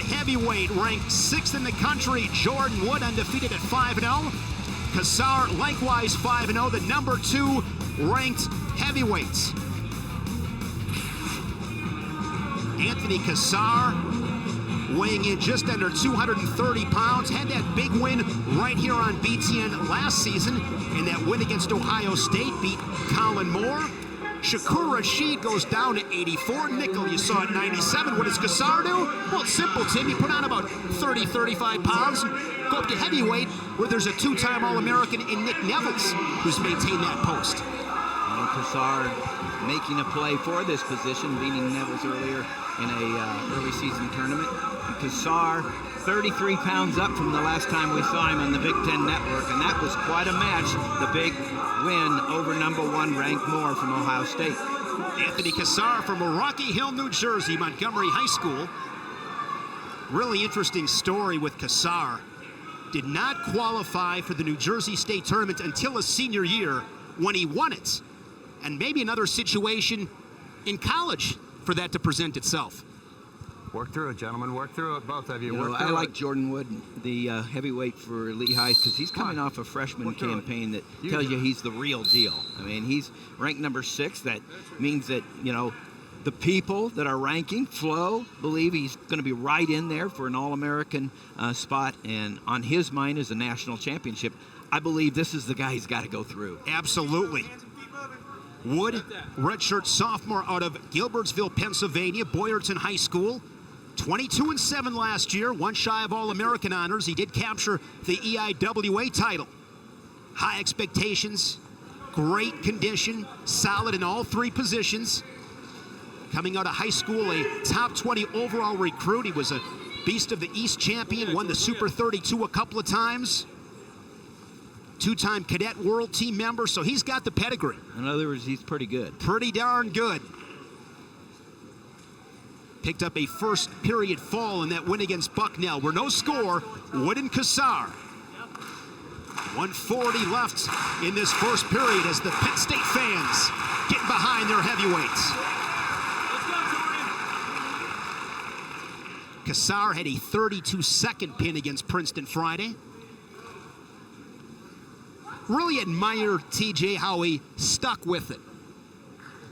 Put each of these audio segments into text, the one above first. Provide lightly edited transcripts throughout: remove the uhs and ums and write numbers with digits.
heavyweight, ranked 6th in the country, Jordan Wood, undefeated at 5-0. Cassar, likewise 5-0, the number 2 ranked heavyweights. Anthony Cassar, weighing in just under 230 pounds, had that big win right here on BTN last season, and that win against Ohio State beat Colin Moore. Shakur Rashid goes down to 84. Nickel, you saw at 97. What does Cassar do? Well, it's simple, Tim. You put on about 30, 35 pounds, go up to heavyweight, where there's a 2-time All-American in Nick Nevels, who's maintained that post. And Cassar making a play for this position, beating Nevels earlier in a early season tournament. And Cassar, 33 pounds up from the last time we saw him on the Big Ten Network, and that was quite a match. The big win over number 1 ranked Moore from Ohio State. Anthony Cassar from Rocky Hill, New Jersey, Montgomery High School. Really interesting story with Cassar. Did not qualify for the New Jersey State Tournament until his senior year when he won it. And maybe another situation in college for that to present itself. Work through it, gentlemen. Work through it, both of you. I like Jordan Wood, the heavyweight for Lehigh, because he's coming off a freshman campaign that tells you he's the real deal. I mean, he's ranked number 6. That means that, you know, the people that are ranking, Flo, believe he's going to be right in there for an All-American spot, and on his mind is a national championship. I believe this is the guy he's got to go through. Absolutely. Wood, redshirt sophomore out of Gilbertsville, Pennsylvania, Boyerton High School. 22-7 last year, 1 shy of All-American honors. He did capture the EIWA title. High expectations, great condition, solid in all 3 positions. Coming out of high school, a top 20 overall recruit. He was a Beast of the East champion, won the Super 32 a couple of times. 2-time cadet world team member, so he's got the pedigree. In other words, he's pretty good. Pretty darn good. Picked up a first period fall in that win against Bucknell, where no score, Wood and Cassar. 140 left in this first period as the Penn State fans get behind their heavyweights. Cassar had a 32-second pin against Princeton Friday. Really admire TJ how he stuck with it.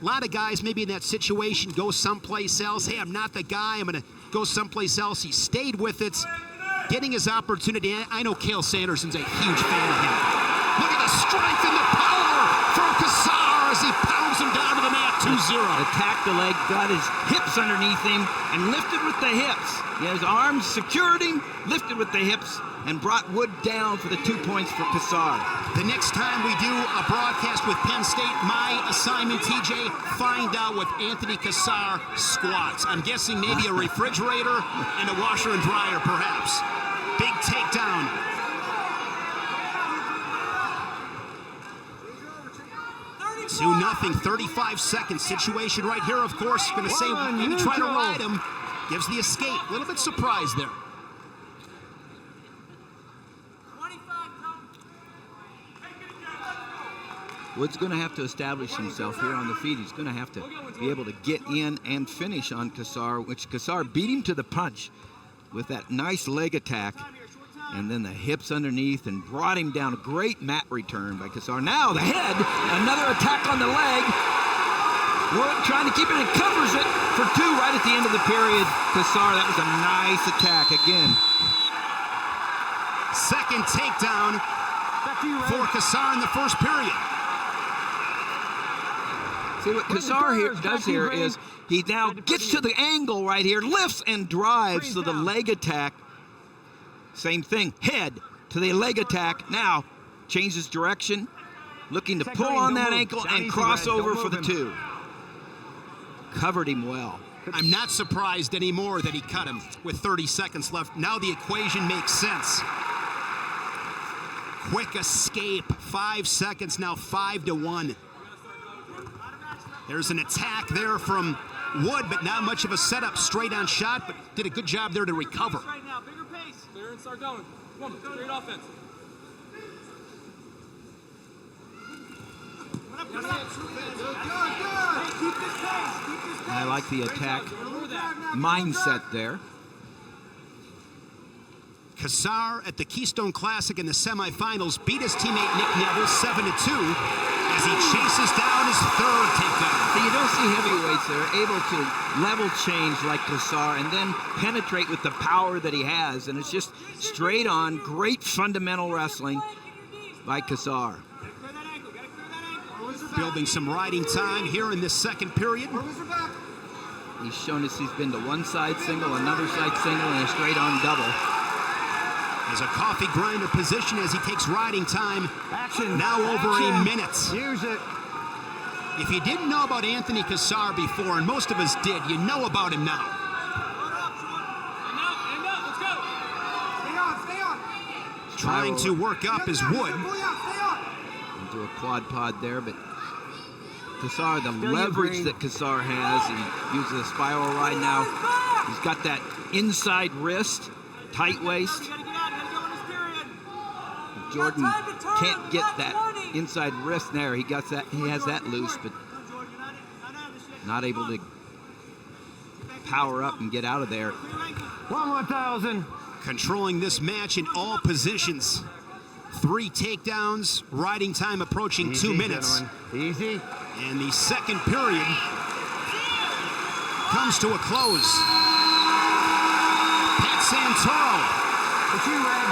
A lot of guys maybe in that situation go someplace else. Hey, I'm not the guy. I'm going to go someplace else. He stayed with it, getting his opportunity. I know Cale Sanderson's a huge fan of him. Look at the strength and the power from Cassar as he pounds him down to the mat, 2-0. Attacked the leg, got his hips underneath him, and lifted with the hips. He has arms, secured him, lifted with the hips, and brought Wood down for the 2 points for Cassar. The next time we do a broadcast with Penn State, my assignment, TJ, find out what Anthony Cassar squats. I'm guessing maybe a refrigerator and a washer and dryer, perhaps. Big takedown. Two 0, 35 seconds situation right here, of course. Going to say, maybe try to ride him. Gives the escape. A little bit surprised there. Wood's going to have to establish himself here on the feet. He's going to have to be able to get in and finish on Cassar, which Cassar beat him to the punch with that nice leg attack, and then the hips underneath, and brought him down. A great mat return by Cassar. Now the head, another attack on the leg. Wood trying to keep it and covers it for 2 right at the end of the period. Cassar, that was a nice attack again. Second takedown for Cassar in the first period. See, what Cassar here does here is he now gets to the angle right here, lifts and drives to the leg attack. Same thing, head to the leg attack. Now changes direction, looking to pull on that ankle and cross over for the 2. Covered him well. I'm not surprised anymore that he cut him with 30 seconds left. Now the equation makes sense. Quick escape, 5 seconds, now 5-1. There's an attack there from Wood, but not much of a setup, straight on shot, but did a good job there to recover. Right now, bigger pace. Clear and start going. Come on, straight offense. I like the attack mindset there. Cassar at the Keystone Classic in the semifinals beat his teammate Nick Neville 7-2 as he chases down his third takedown. So you don't see heavyweights that are able to level change like Cassar and then penetrate with the power that he has. And it's just straight on, great fundamental wrestling by Cassar. Building some riding time here in this second period. He's shown us he's been to one side single, another side single, and a straight on double. As a coffee grinder position as he takes riding time. Action. Now over a minute. Use it. If you didn't know about Anthony Cassar before, and most of us did, you know about him now. End up, let's go. Stay on. Trying to work up his wood. Into a quad pod there, but Cassar, the leverage that Cassar has, he uses a spiral ride now. He's got that inside wrist, tight waist. Jordan can't get that inside wrist there. He has that loose, but not able to power up and get out of there. 1,000. Controlling this match in all positions. 3 takedowns, riding time approaching 2 minutes. Gentlemen. Easy. And the second period comes to a close. Pat Santoro, It's you, Red.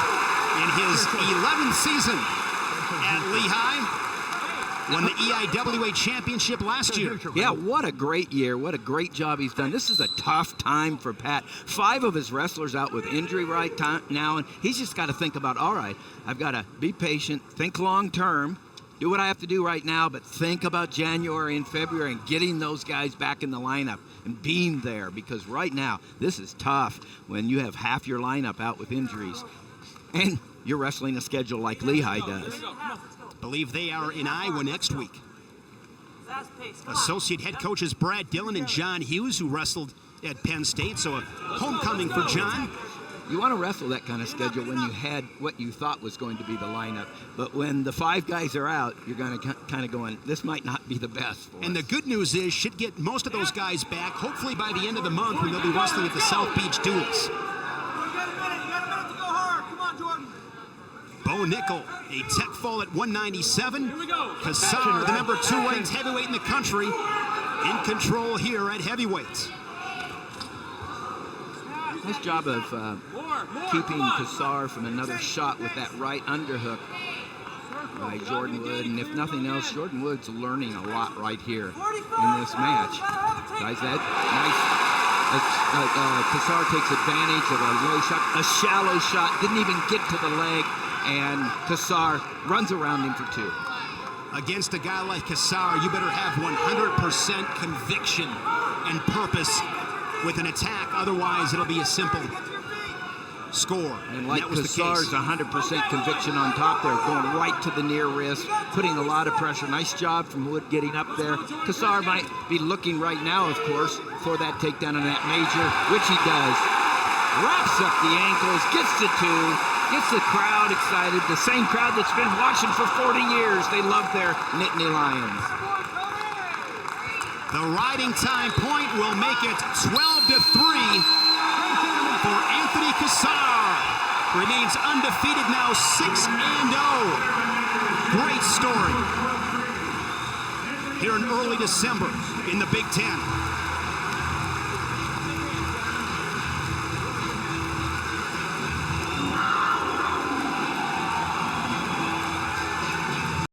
in his 11th season at Lehigh, won the EIWA championship last year. Yeah, what a great year. What a great job he's done. This is a tough time for Pat. 5 of his wrestlers out with injury right now, and he's just got to think about, all right, I've got to be patient, think long term, do what I have to do right now, but think about January and February and getting those guys back in the lineup and being there, because right now, this is tough when you have half your lineup out with injuries. And you're wrestling a schedule like Lehigh does. Believe they are in Iowa next week. Associate head coaches Brad Dillon and John Hughes, who wrestled at Penn State, so a homecoming for John. You want to wrestle that kind of schedule when you had what you thought was going to be the lineup. But when the 5 guys are out, you're going to kind of going, this might not be the best for And us. the good news is, should get most of those guys back, hopefully by the end of the month when they'll be wrestling at the South Beach Duels. You got a minute to go hard. Come on, Jordan. Bo Nickel, a tech fall at 197. Here we go. Cassar, the number 2 ranked heavyweight in the country, in control here at heavyweight. Nice job of keeping Cassar from another shot with that right underhook by Jordan Wood. And if nothing else, Jordan Wood's learning a lot right here in this match. Guys, that nice. Cassar takes advantage of a low shot, a shallow shot, didn't even get to the leg, and Cassar runs around him for 2. Against a guy like Cassar, you better have 100% conviction and purpose with an attack. Otherwise, it'll be a simple score. And like that was Cassar's the case. 100% conviction on top there, going right to the near wrist, putting a lot of pressure. Nice job from Wood getting up there. Cassar might be looking right now, of course, for that takedown on that major, which he does. Wraps up the ankles, gets to 2, gets the crowd excited. The same crowd that's been watching for 40 years. They love their Nittany Lions. The riding time point will make it 12-3 for Anthony Cassar. Remains undefeated now, 6-0. Great story. Here in early December in the Big Ten.